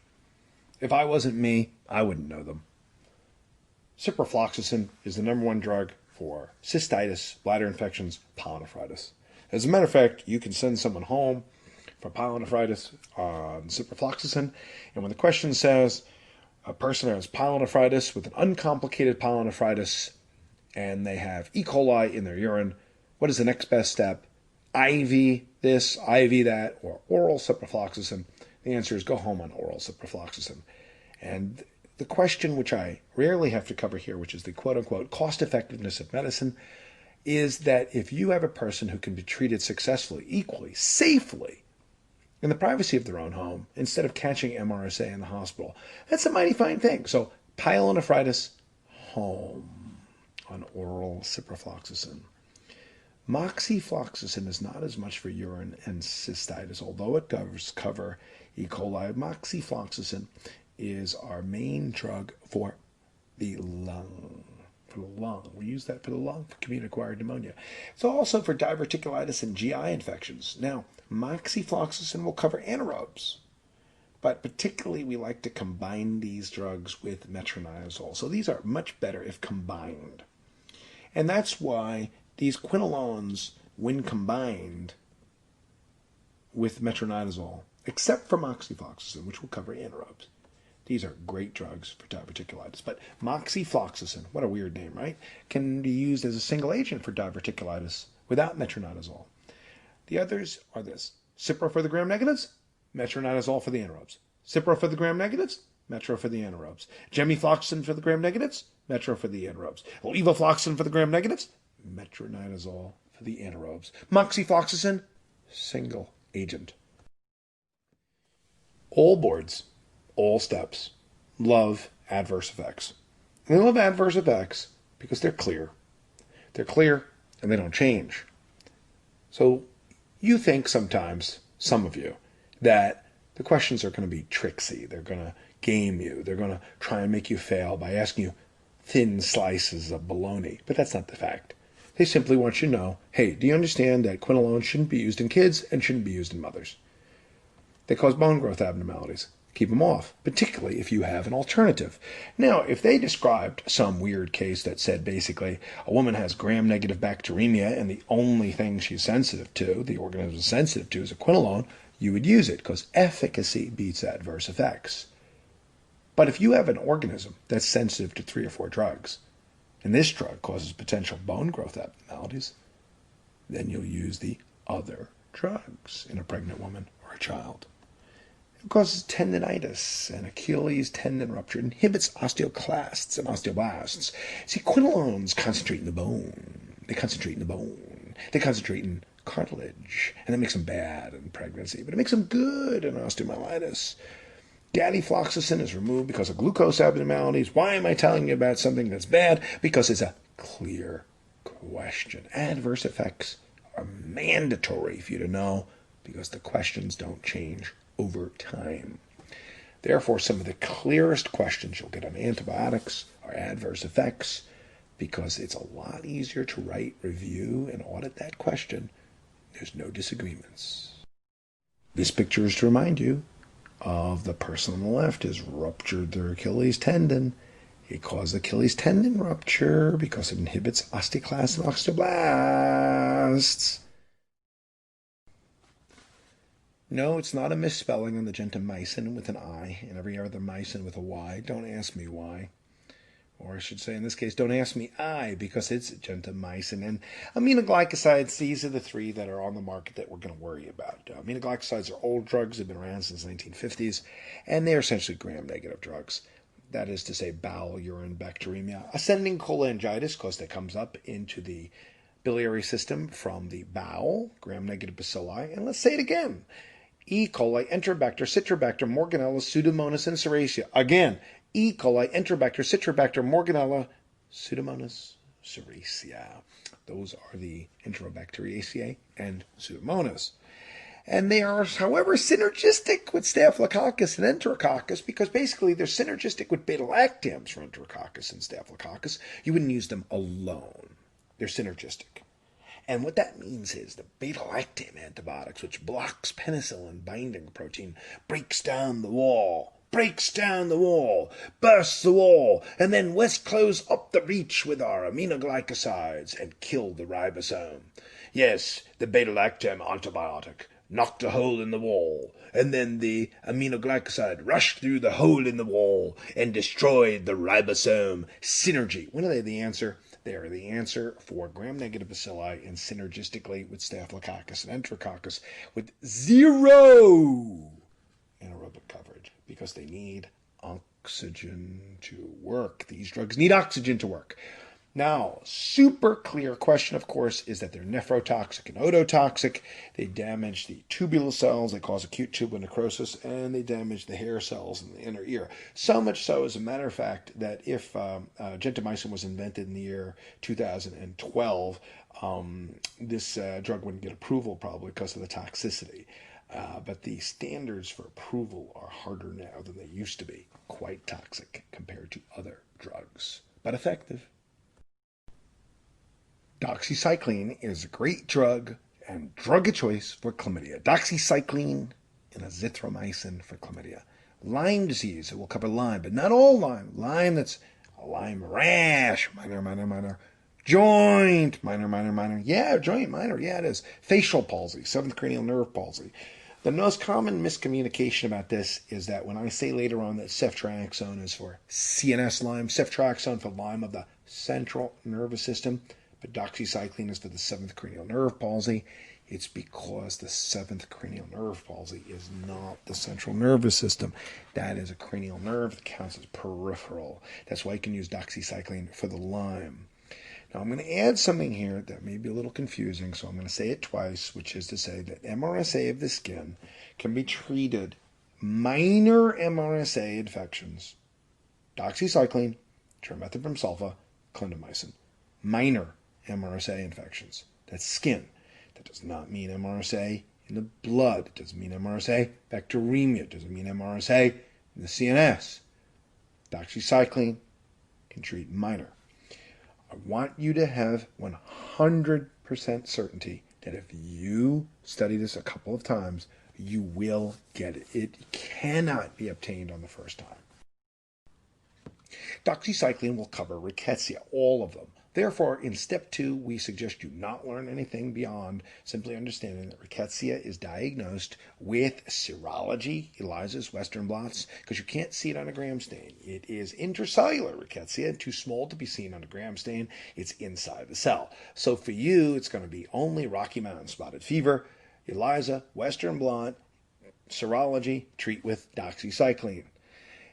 If I wasn't me, I wouldn't know them. Ciprofloxacin is the #1 drug for cystitis, bladder infections, pyelonephritis. As a matter of fact, you can send someone home for pyelonephritis on ciprofloxacin, and when the question says a person has pyelonephritis with an uncomplicated pyelonephritis and they have E. coli in their urine, what is the next best step? IV this, IV that, or oral ciprofloxacin? The answer is go home on oral ciprofloxacin. And the question, which I rarely have to cover here, which is the quote-unquote cost-effectiveness of medicine, is that if you have a person who can be treated successfully, equally, safely, in the privacy of their own home, instead of catching MRSA in the hospital, that's a mighty fine thing. So pyelonephritis, home on oral ciprofloxacin. Moxifloxacin is not as much for urine and cystitis, although it does cover E. coli. Moxifloxacin is our main drug for the lung. For the lung. We use that for the lung for community-acquired pneumonia. It's also for diverticulitis and GI infections. Now, moxifloxacin will cover anaerobes, but particularly we like to combine these drugs with metronidazole. So these are much better if combined. And that's why these quinolones, when combined with metronidazole, except for moxifloxacin, which will cover anaerobes, these are great drugs for diverticulitis. But moxifloxacin, what a weird name, right? Can be used as a single agent for diverticulitis without metronidazole. The others are this: Cipro for the gram-negatives, metronidazole for the anaerobes. Cipro for the gram-negatives, metro for the anaerobes. Gemifloxacin for the gram-negatives, metro for the anaerobes. Levofloxacin for the gram-negatives, metronidazole for the anaerobes. Moxifloxacin, single agent. All boards, all steps, love adverse effects. And they love adverse effects because they're clear. They're clear and they don't change. So you think sometimes, some of you, that the questions are going to be tricksy. They're going to game you. They're going to try and make you fail by asking you thin slices of bologna. But that's not the fact. They simply want you to know, hey, do you understand that quinolone shouldn't be used in kids and shouldn't be used in mothers? They cause bone growth abnormalities. Keep them off, particularly if you have an alternative. Now, if they described some weird case that said basically a woman has gram-negative bacteremia and the only thing she's sensitive to, the organism is sensitive to, is a quinolone, you would use it because efficacy beats adverse effects. But if you have an organism that's sensitive to 3 or 4 drugs, and this drug causes potential bone growth abnormalities, then you'll use the other drugs in a pregnant woman or a child. It causes tendinitis and Achilles tendon rupture. It inhibits osteoclasts and osteoblasts. See, quinolones concentrate in the bone. They concentrate in the bone. They concentrate in cartilage. And that makes them bad in pregnancy, but it makes them good in osteomyelitis. Gadifloxacin is removed because of glucose abnormalities. Why am I telling you about something that's bad? Because it's a clear question. Adverse effects are mandatory for you to know because the questions don't change over time. Therefore, some of the clearest questions you'll get on antibiotics are adverse effects because it's a lot easier to write, review, and audit that question. There's no disagreements. This picture is to remind you of the person on the left has ruptured their Achilles tendon. It caused Achilles tendon rupture because it inhibits osteoclasts and osteoblasts. No, it's not a misspelling on the gentamicin with an I and every other mycin with a Y. Don't ask me why. or I should say in this case, don't ask me because it's gentamicin and aminoglycosides. These are the three that are on the market that we're going to worry about. Aminoglycosides are old drugs, have been around since the 1950s, and they're essentially gram-negative drugs. That is to say, bowel, urine, bacteremia, ascending cholangitis, because that comes up into the biliary system from the bowel, gram-negative bacilli. And let's say it again. E. coli, Enterobacter, Citrobacter, Morganella, Pseudomonas, and Serratia. Again, E. coli, Enterobacter, Citrobacter, Morganella, Pseudomonas, Serratia. Those are the Enterobacteriaceae and Pseudomonas. And they are, however, synergistic with Staphylococcus and Enterococcus because basically they're synergistic with beta-lactams for Enterococcus and Staphylococcus. You wouldn't use them alone. They're synergistic. And what that means is the beta-lactam antibiotics, which blocks penicillin binding protein, breaks down the wall, bursts the wall, and then let's close up the breach with our aminoglycosides and kill the ribosome. Yes, the beta-lactam antibiotic knocked a hole in the wall, and then the aminoglycoside rushed through the hole in the wall and destroyed the ribosome. Synergy. When are they the answer? They are the answer for gram-negative bacilli and synergistically with Staphylococcus and Enterococcus with zero anaerobic coverage because they need oxygen to work. These drugs need oxygen to work. Now, super clear question, of course, is that they're nephrotoxic and ototoxic. They damage the tubular cells, they cause acute tubular necrosis, and they damage the hair cells in the inner ear. So much so, as a matter of fact, that if gentamicin was invented in the year 2012, this drug wouldn't get approval probably because of the toxicity. But the standards for approval are harder now than they used to be. Quite toxic compared to other drugs, but effective. Doxycycline is a great drug and drug of choice for chlamydia. Doxycycline and azithromycin for chlamydia. Lyme disease, it will cover Lyme, but not all Lyme. Lyme that's a Lyme rash, minor. Joint, minor. Yeah, joint, minor, yeah it is. Facial palsy, seventh cranial nerve palsy. The most common miscommunication about this is that when I say later on that ceftriaxone is for CNS Lyme, ceftriaxone for Lyme of the central nervous system, but doxycycline is for the seventh cranial nerve palsy. It's because the seventh cranial nerve palsy is not the central nervous system. That is a cranial nerve that counts as peripheral. That's why you can use doxycycline for the Lyme. Now I'm going to add something here that may be a little confusing, so I'm going to say it twice, which is to say that MRSA of the skin can be treated, minor MRSA infections, doxycycline, trimethoprim sulfa, clindamycin. Minor MRSA infections. That's skin. That does not mean MRSA in the blood. It doesn't mean MRSA bacteremia. It doesn't mean MRSA in the CNS. Doxycycline can treat minor. I want you to have 100% certainty that if you study this a couple of times, you will get it. It cannot be obtained on the first time. Doxycycline will cover rickettsia, all of them. Therefore, in step 2, we suggest you not learn anything beyond simply understanding that rickettsia is diagnosed with serology, ELISA's Western blots, because you can't see it on a gram stain. It is intracellular rickettsia, too small to be seen on a gram stain. It's inside the cell. So for you, it's going to be only Rocky Mountain spotted fever, ELISA, Western blot, serology, treat with doxycycline.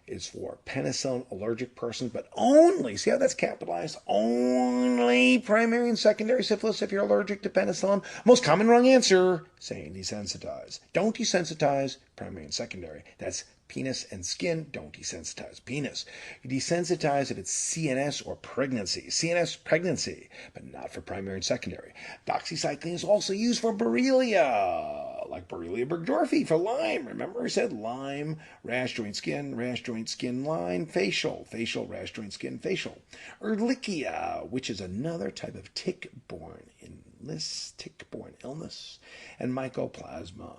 Is for penicillin allergic persons, but only, see how that's capitalized, only primary and secondary syphilis if you're allergic to penicillin. Most common wrong answer, saying desensitize. Don't desensitize primary and secondary. That's penis and skin. Don't desensitize penis. You desensitize if it's CNS or pregnancy. CNS pregnancy, but not for primary and secondary. Doxycycline is also used for Borrelia, like Borrelia burgdorferi for Lyme. Remember I said Lyme, rash, joint, skin, Lyme, facial, rash, joint, skin, facial. Ehrlichia, which is another type of tick-borne illness, and mycoplasma.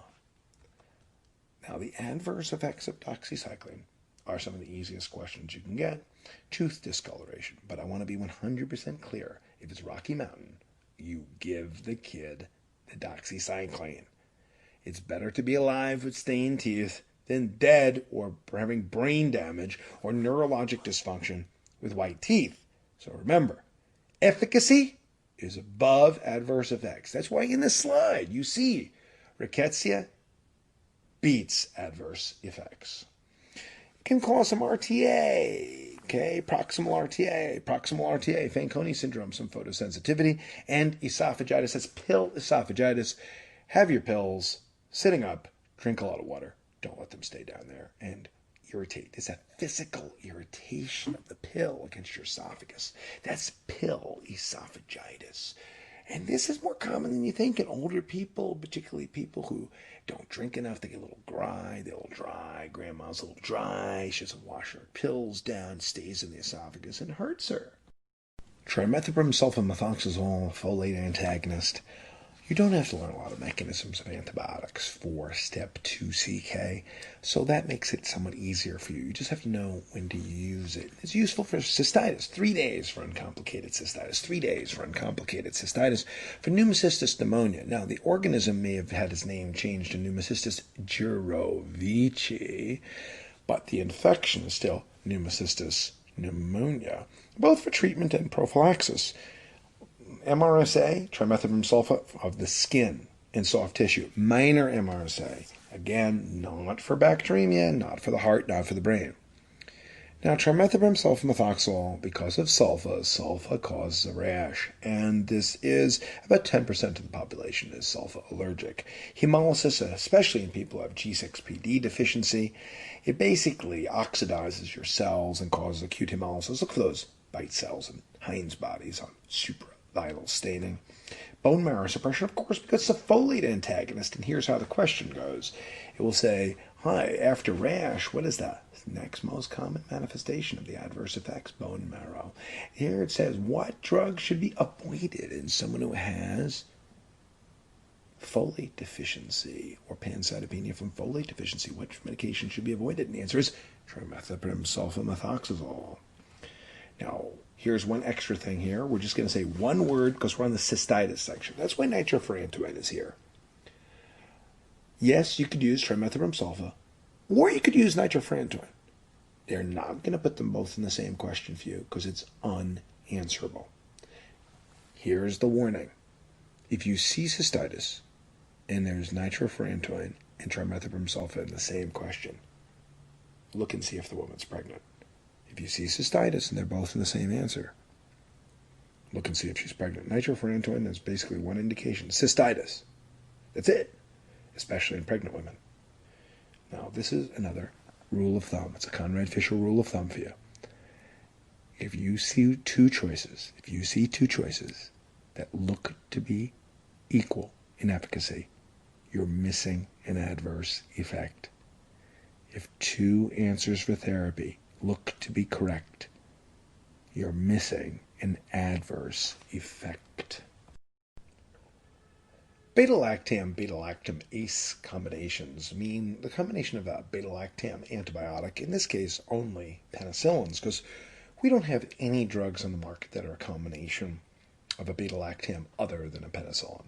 Now, the adverse effects of doxycycline are some of the easiest questions you can get. Tooth discoloration, but I want to be 100% clear. If it's Rocky Mountain, you give the kid the doxycycline. It's better to be alive with stained teeth than dead or having brain damage or neurologic dysfunction with white teeth. So remember, efficacy is above adverse effects. That's why in this slide you see rickettsia beats adverse effects. It can cause some RTA, okay, proximal RTA, Fanconi syndrome, some photosensitivity, and esophagitis. That's pill esophagitis. Have your pills sitting up, drink a lot of water. Don't let them stay down there and irritate. It's a physical irritation of the pill against your esophagus. That's pill esophagitis. And this is more common than you think in older people, particularly people who don't drink enough. They get a little dry. They're a little dry. Grandma's a little dry. She doesn't wash her pills down, stays in the esophagus, and hurts her. Trimethoprim sulfamethoxazole, folate antagonist. You don't have to learn a lot of mechanisms of antibiotics for step 2CK, so that makes it somewhat easier for you. You just have to know when to use it. It's useful for cystitis, 3 days for uncomplicated cystitis, 3 days for uncomplicated cystitis. For pneumocystis pneumonia, now the organism may have had its name changed to pneumocystis jirovecii, but the infection is still pneumocystis pneumonia, both for treatment and prophylaxis. MRSA, trimethoprim sulfa of the skin and soft tissue. Minor MRSA. Again, not for bacteremia, not for the heart, not for the brain. Now, trimethoprim sulfamethoxazole, because of sulfa causes a rash. And this is about 10% of the population is sulfa allergic. Hemolysis, especially in people who have G6PD deficiency, it basically oxidizes your cells and causes acute hemolysis. Look for those bite cells and Heinz bodies on supravital staining. Bone marrow suppression, of course, because it's a folate antagonist. And here's how the question goes. It will say, hi, after rash, what is the next most common manifestation of the adverse effects? Bone marrow. Here it says, what drug should be avoided in someone who has folate deficiency or pancytopenia from folate deficiency? Which medication should be avoided? And the answer is trimethoprim sulfamethoxazole. Now, here's one extra thing here. We're just going to say one word because we're on the cystitis section. That's why nitrofurantoin is here. Yes, you could use trimethoprim sulfa, or you could use nitrofurantoin. They're not going to put them both in the same question for you because it's unanswerable. Here's the warning. If you see cystitis and there's nitrofurantoin and trimethoprim sulfa in the same question, look and see if the woman's pregnant. If you see cystitis and they're both in the same answer, look and see if she's pregnant. Nitrofurantoin is basically one indication. Cystitis. That's it. Especially in pregnant women. Now, this is another rule of thumb. It's a Conrad Fisher rule of thumb for you. If you see two choices that look to be equal in efficacy, you're missing an adverse effect. If two answers for therapy look to be correct, you're missing an adverse effect. Beta-lactam ACE combinations mean the combination of a beta-lactam antibiotic, in this case only penicillins, because we don't have any drugs on the market that are a combination of a beta-lactam other than a penicillin.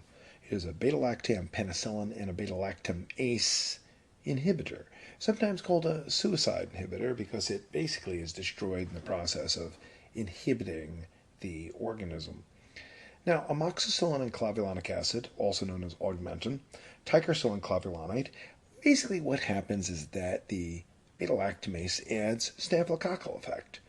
It is a beta-lactam penicillin and a beta-lactam ACE inhibitor, sometimes called a suicide inhibitor because it basically is destroyed in the process of inhibiting the organism. Now, amoxicillin and clavulanic acid, also known as augmentin, ticarcillin clavulanate, basically what happens is that the beta-lactamase adds staphylococcal effect,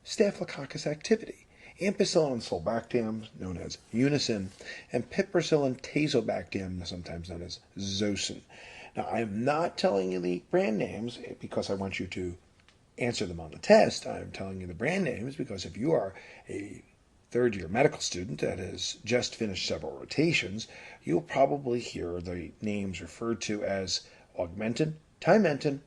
staphylococcus activity. Ampicillin and sulbactam, known as unicin, and piperacillin tazobactam, sometimes known as zosyn. Now, I'm not telling you the brand names because I want you to answer them on the test. I'm telling you the brand names because if you are a third-year medical student that has just finished several rotations, you'll probably hear the names referred to as augmentin, timentin,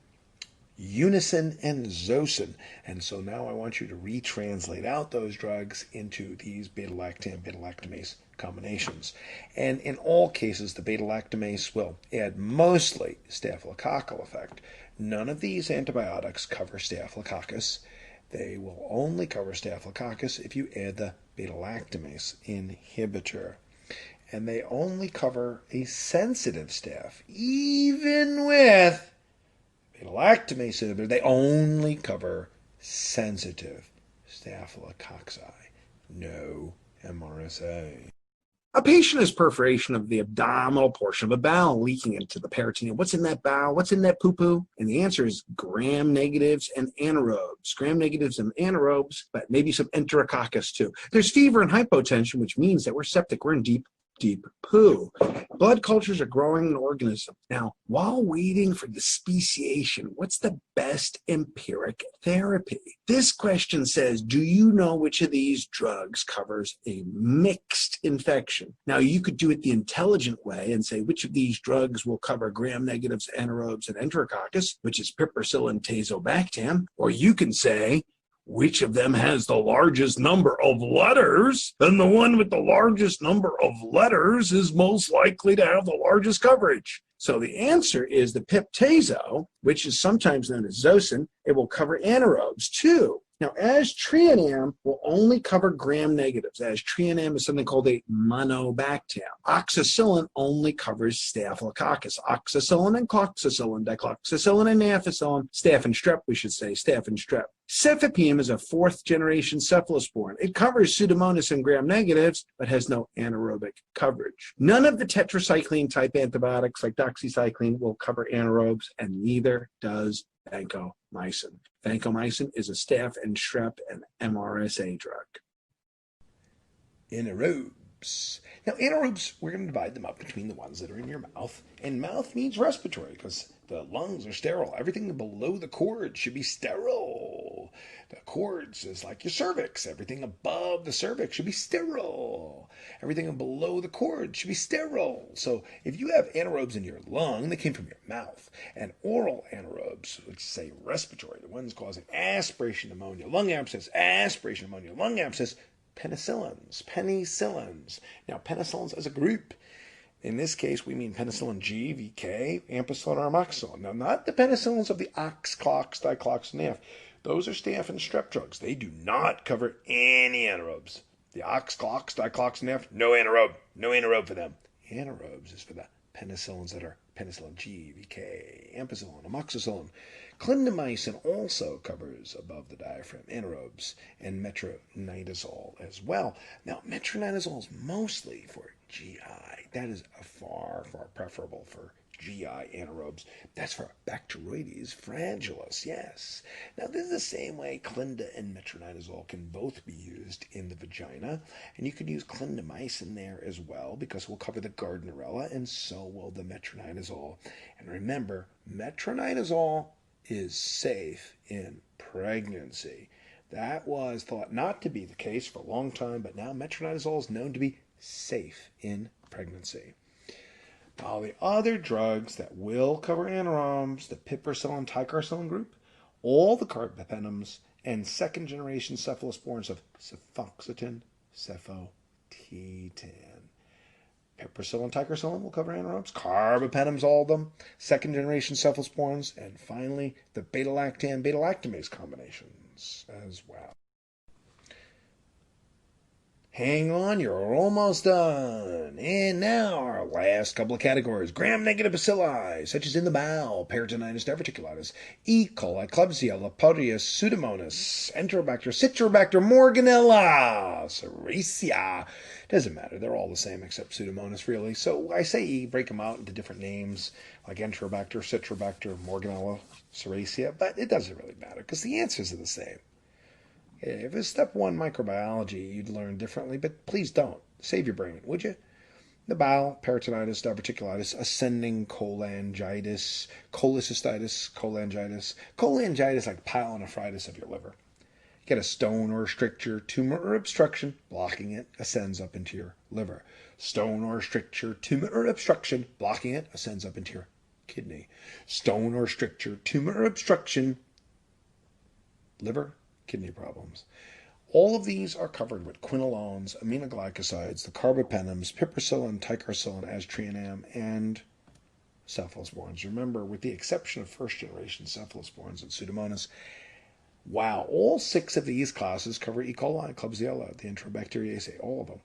unicin, and zosyn. And so now I want you to retranslate out those drugs into these beta-lactam, beta-lactamase combinations. And in all cases, the beta-lactamase will add mostly staphylococcal effect. None of these antibiotics cover staphylococcus. They will only cover staphylococcus if you add the beta-lactamase inhibitor. And they only cover a sensitive staph. Even with beta-lactamase inhibitor, they only cover sensitive Staphylococci. No MRSA. A patient has perforation of the abdominal portion of a bowel leaking into the peritoneum. What's in that bowel? What's in that poo-poo? And the answer is gram-negatives and anaerobes. Gram-negatives and anaerobes, but maybe some enterococcus too. There's fever and hypotension, which means that we're septic. We're in deep poo. Blood cultures are growing an organism. Now, while waiting for the speciation, what's the best empiric therapy? This question says, do you know which of these drugs covers a mixed infection? Now, you could do it the intelligent way and say, which of these drugs will cover gram-negatives, anaerobes, and enterococcus, which is piperacillin, tazobactam, or you can say, which of them has the largest number of letters? And the one with the largest number of letters is most likely to have the largest coverage. So the answer is the pip-tazo, which is sometimes known as Zosyn. It will cover anaerobes too. Now, aztreonam will only cover gram-negatives. Aztreonam is something called a monobactam. Oxacillin only covers staphylococcus. Oxacillin and cloxacillin, dicloxacillin and ampicillin, staph and strep, we should say, staph and strep. Cefepime is a fourth-generation cephalosporin. It covers Pseudomonas and gram-negatives, but has no anaerobic coverage. None of the tetracycline-type antibiotics like doxycycline will cover anaerobes, and neither does vancomycin. Vancomycin is a staph and strep and MRSA drug. Anaerobes. Now, anaerobes, we're going to divide them up between the ones that are in your mouth. And mouth means respiratory because the lungs are sterile. Everything below the cords should be sterile. The cords is like your cervix. Everything above the cervix should be sterile. Everything below the cords should be sterile. So if you have anaerobes in your lung, they came from your mouth. And oral anaerobes, which say respiratory, the ones causing aspiration pneumonia, lung abscess, aspiration pneumonia, lung abscess, penicillins. Now, penicillins as a group. In this case, we mean penicillin G, VK, ampicillin, or amoxicillin. Now, not the penicillins of the ox, clox, diclox, and NAF. Those are staph and strep drugs. They do not cover any anaerobes. The ox, clox, diclox, and NAF, no anaerobe. No anaerobe for them. Anaerobes is for the penicillins that are penicillin G, VK, ampicillin, amoxicillin. Clindamycin also covers above the diaphragm anaerobes, and metronidazole as well. Now, metronidazole is mostly for GI. That is far preferable for GI anaerobes. That's for Bacteroides fragilis, yes. Now, this is the same way clinda and metronidazole can both be used in the vagina, and you can use clindamycin there as well because it will cover the Gardnerella, and so will the metronidazole. And remember, metronidazole is safe in pregnancy. That was thought not to be the case for a long time, but now metronidazole is known to be safe in pregnancy. All the other drugs that will cover anaerobes, the piperacillin ticarcillin group, all the carbapenems, and second-generation cephalosporins of cefoxitin, cefotetan. Piperacillin ticarcillin will cover anaerobes, carbapenems, all of them, second-generation cephalosporins, and finally the beta-lactam, beta-lactamase combinations as well. Hang on, you're almost done. And now our last couple of categories. Gram-negative bacilli, such as in the bowel, peritonitis, diverticulitis, E. coli, Klebsiella, Lepodius, Pseudomonas, Enterobacter, Citrobacter, Morganella, Serratia. Doesn't matter. They're all the same except Pseudomonas, really. So I say break them out into different names, like Enterobacter, Citrobacter, Morganella, Serratia, but it doesn't really matter because the answers are the same. If it's step one microbiology, you'd learn differently, but please don't. Save your brain, would you? The bowel, peritonitis, diverticulitis, ascending cholangitis, cholecystitis, cholangitis like pyelonephritis of your liver. Get a stone or a stricture, tumor or obstruction, blocking it, ascends up into your liver. Stone or stricture, tumor or obstruction, blocking it, ascends up into your kidney. Stone or stricture, tumor or obstruction, liver, kidney problems. All of these are covered with quinolones, aminoglycosides, the carbapenems, piperacillin, ticarcillin, aztreonam, and cephalosporins. Remember, with the exception of first-generation cephalosporins and Pseudomonas, wow, all 6 of these classes cover E. coli, Klebsiella, the Enterobacteriaceae, all of them.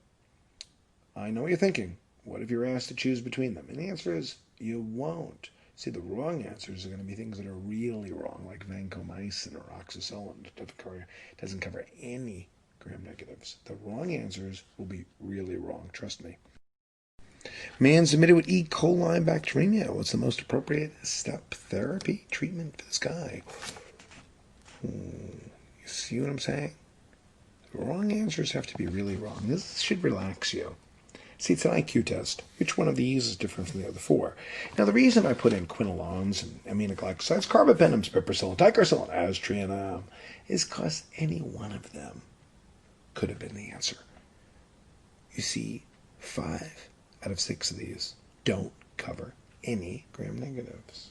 I know what you're thinking. What if you're asked to choose between them? And the answer is you won't. See, the wrong answers are going to be things that are really wrong, like vancomycin or oxacillin. It doesn't cover any gram-negatives. The wrong answers will be really wrong, trust me. Man submitted with E. coli bacteremia. What's the most appropriate step therapy treatment for this guy? You see what I'm saying? The wrong answers have to be really wrong. This should relax you. See, it's an IQ test. Which one of these is different from the other four? Now, the reason I put in quinolones and aminoglycosides, carbapenems, piperacillin, ticarcillin, aztreonam, is because any one of them could have been the answer. You see, 5 out of 6 of these don't cover any gram-negatives.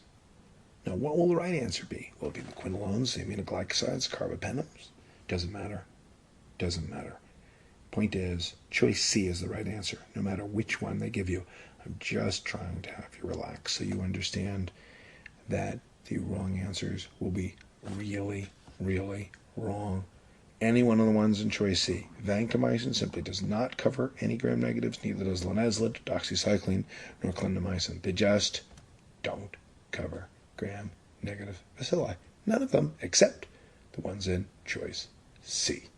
Now, what will the right answer be? Will it be the quinolones, the aminoglycosides, carbapenems? Doesn't matter. Doesn't matter. Point is, choice C is the right answer, no matter which one they give you. I'm just trying to have you relax so you understand that the wrong answers will be really, really wrong. Any one of the ones in choice C. Vancomycin simply does not cover any gram-negatives, neither does linezolid, doxycycline, nor clindamycin. They just don't cover gram-negative bacilli. None of them, except the ones in choice C.